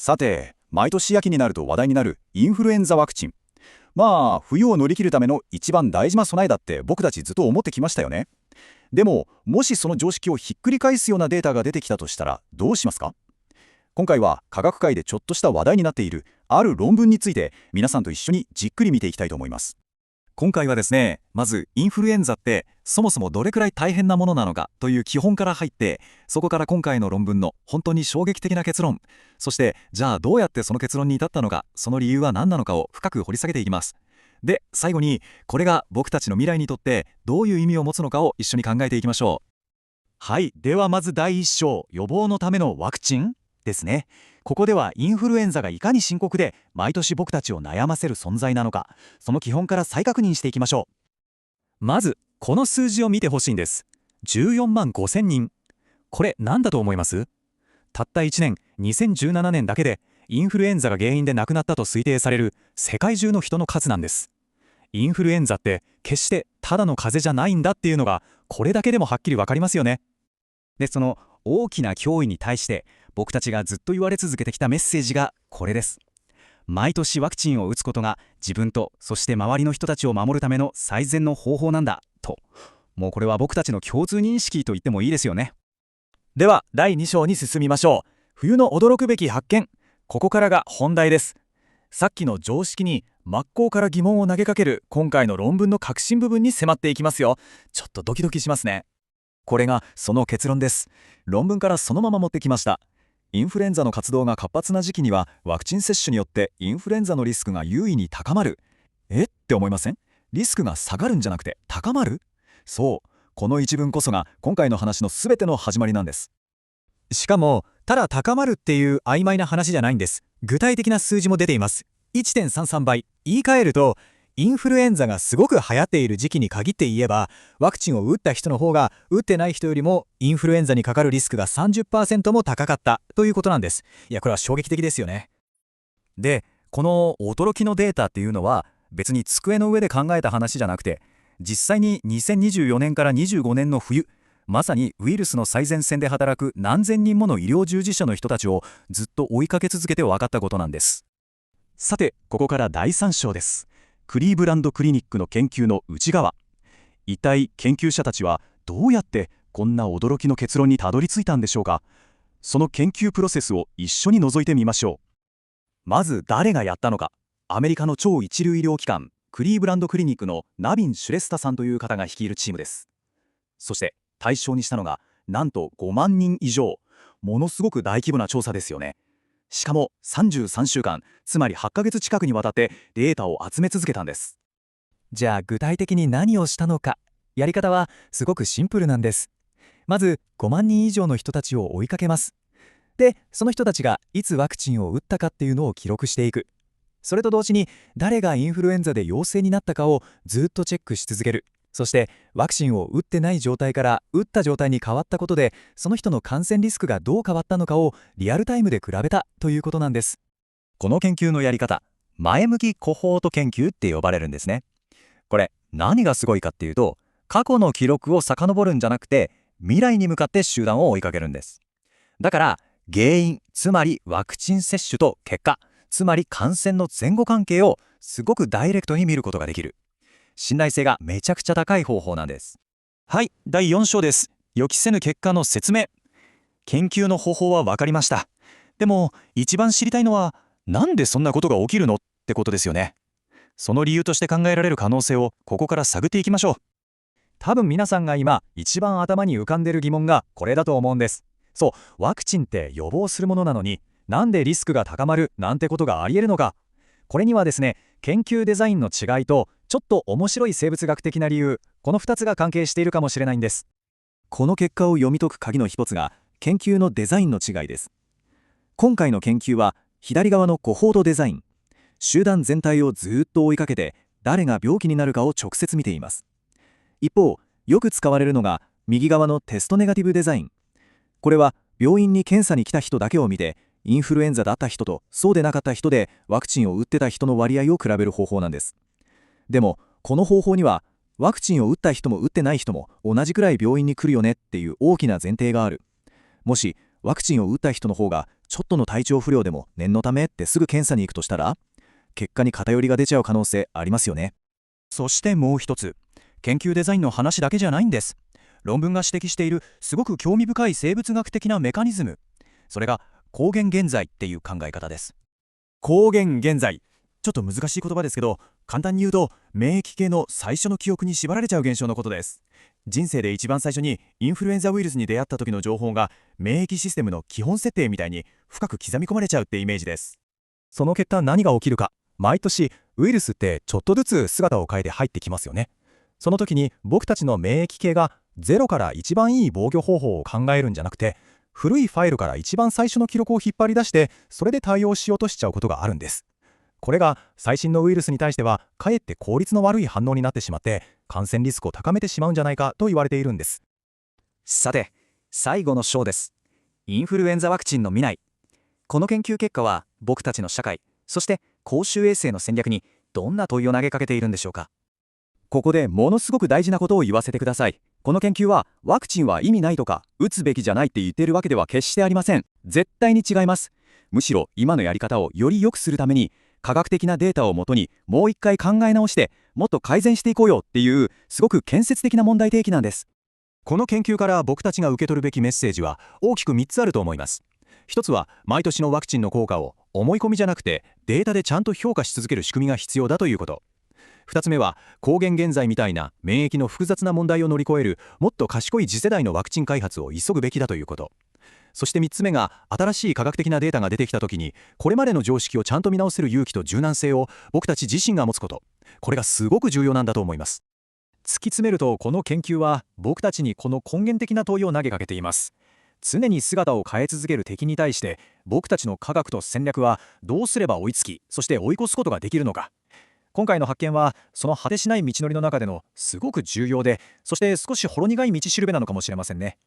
さて、毎年秋になると話題になるインフルエンザワクチン。まあ、冬を乗り切るための一番大事な備えだって僕たちずっと思ってきましたよね。でも、もしその常識をひっくり返すようなデータが出てきたとしたらどうしますか？今回は科学界でちょっとした話題になっているある論文について皆さんと一緒にじっくり見ていきたいと思います。今回はですね、まずインフルエンザってそもそもどれくらい大変なものなのかという基本から入って、そこから今回の論文の本当に衝撃的な結論、そしてじゃあどうやってその結論に至ったのか、その理由は何なのかを深く掘り下げていきます。で、最後にこれが僕たちの未来にとってどういう意味を持つのかを一緒に考えていきましょう。はい、ではまず第一章、予防のためのワクチンですね。ここではインフルエンザがいかに深刻で毎年僕たちを悩ませる存在なのか、その基本から再確認していきましょう。まずこの数字を見てほしいんです。14万5千人。これ何だと思います？たった1年、2017年だけでインフルエンザが原因で亡くなったと推定される世界中の人の数なんです。インフルエンザって決してただの風邪じゃないんだっていうのがこれだけでもはっきりわかりますよね。で、その大きな脅威に対して僕たちがずっと言われ続けてきたメッセージがこれです。毎年ワクチンを打つことが自分とそして周りの人たちを守るための最善の方法なんだと。もうこれは僕たちの共通認識と言ってもいいですよね。では第2章に進みましょう。冬の驚くべき発見。ここからが本題です。さっきの常識に真っ向から疑問を投げかける今回の論文の核心部分に迫っていきますよ。ちょっとドキドキしますね。これがその結論です。論文からそのまま持ってきました。インフルエンザの活動が活発な時期にはワクチン接種によってインフルエンザのリスクが優位に高まる。って思いません？リスクが下がるんじゃなくて高まる？そう、この一文こそが今回の話の全ての始まりなんです。しかもただ高まるっていう曖昧な話じゃないんです。具体的な数字も出ています。1.33 倍。言い換えると、インフルエンザがすごく流行っている時期に限って言えば、ワクチンを打った人の方が打ってない人よりもインフルエンザにかかるリスクが 30% も高かったということなんです。いや、これは衝撃的ですよね。で、この驚きのデータっていうのは別に机の上で考えた話じゃなくて、実際に2024年から25年の冬、まさにウイルスの最前線で働く何千人もの医療従事者の人たちをずっと追いかけ続けて分かったことなんです。さて、ここから第3章です。クリーブランドクリニックの研究の内側。一体研究者たちはどうやってこんな驚きの結論にたどり着いたんでしょうか。その研究プロセスを一緒に覗いてみましょう。まず誰がやったのか。アメリカの超一流医療機関クリーブランドクリニックのナビン・シュレスタさんという方が率いるチームです。そして対象にしたのがなんと5万人以上。ものすごく大規模な調査ですよね。しかも33週間、つまり8ヶ月近くにわたってデータを集め続けたんです。じゃあ具体的に何をしたのか。やり方はすごくシンプルなんです。まず5万人以上の人たちを追いかけます。で、その人たちがいつワクチンを打ったかっていうのを記録していく。それと同時に誰がインフルエンザで陽性になったかをずっとチェックし続ける。そしてワクチンを打ってない状態から打った状態に変わったことで、その人の感染リスクがどう変わったのかをリアルタイムで比べたということなんです。この研究のやり方、前向きコホート研究って呼ばれるんですね。これ何がすごいかっていうと、過去の記録を遡るんじゃなくて未来に向かって集団を追いかけるんです。だから原因、つまりワクチン接種と結果、つまり感染の前後関係をすごくダイレクトに見ることができる。信頼性がめちゃくちゃ高い方法なんです。はい、第4章です。予期せぬ結果の説明。研究の方法は分かりました。でも一番知りたいのは、なんでそんなことが起きるのってことですよね。その理由として考えられる可能性をここから探っていきましょう。多分皆さんが今一番頭に浮かんでる疑問がこれだと思うんです。そう、ワクチンって予防するものなのに、なんでリスクが高まるなんてことがありえるのか。これにはですね、研究デザインの違いとちょっと面白い生物学的な理由、この2つが関係しているかもしれないんです。この結果を読み解く鍵の一つが研究のデザインの違いです。今回の研究は左側のコホートデザイン。集団全体をずっと追いかけて誰が病気になるかを直接見ています。一方、よく使われるのが右側のテストネガティブデザイン。これは病院に検査に来た人だけを見て、インフルエンザだった人とそうでなかった人でワクチンを打ってた人の割合を比べる方法なんです。でもこの方法にはワクチンを打った人も打ってない人も同じくらい病院に来るよねっていう大きな前提がある。もしワクチンを打った人の方がちょっとの体調不良でも念のためってすぐ検査に行くとしたら、結果に偏りが出ちゃう可能性ありますよね。そしてもう一つ、研究デザインの話だけじゃないんです。論文が指摘しているすごく興味深い生物学的なメカニズム、それが抗原現在っていう考え方です。抗原現在、ちょっと難しい言葉ですけど、簡単に言うと免疫系の最初の記憶に縛られちゃう現象のことです。人生で一番最初にインフルエンザウイルスに出会った時の情報が免疫システムの基本設定みたいに深く刻み込まれちゃうってイメージです。その結果何が起きるか、毎年ウイルスってちょっとずつ姿を変えて入ってきますよね。その時に僕たちの免疫系がゼロから一番いい防御方法を考えるんじゃなくて、古いファイルから一番最初の記録を引っ張り出してそれで対応しようとしちゃうことがあるんです。これが最新のウイルスに対してはかえって効率の悪い反応になってしまって感染リスクを高めてしまうんじゃないかと言われているんです。さて、最後の章です。インフルエンザワクチンの未来。この研究結果は僕たちの社会、そして公衆衛生の戦略にどんな問いを投げかけているんでしょうか。ここでものすごく大事なことを言わせてください。この研究はワクチンは意味ないとか打つべきじゃないって言っているわけでは決してありません。絶対に違います。むしろ今のやり方をより良くするために科学的なデータをもとにもう一回考え直してもっと改善していこうよっていうすごく建設的な問題提起なんです。この研究から僕たちが受け取るべきメッセージは大きく3つあると思います。一つは毎年のワクチンの効果を思い込みじゃなくてデータでちゃんと評価し続ける仕組みが必要だということ。2つ目は抗原現在みたいな免疫の複雑な問題を乗り越えるもっと賢い次世代のワクチン開発を急ぐべきだということ。そして3つ目が新しい科学的なデータが出てきた時にこれまでの常識をちゃんと見直せる勇気と柔軟性を僕たち自身が持つこと、これがすごく重要なんだと思います。突き詰めるとこの研究は僕たちにこの根源的な問いを投げかけています。常に姿を変え続ける敵に対して僕たちの科学と戦略はどうすれば追いつき、そして追い越すことができるのか。今回の発見はその果てしない道のりの中でのすごく重要で、そして少しほろ苦い道しるべなのかもしれませんね。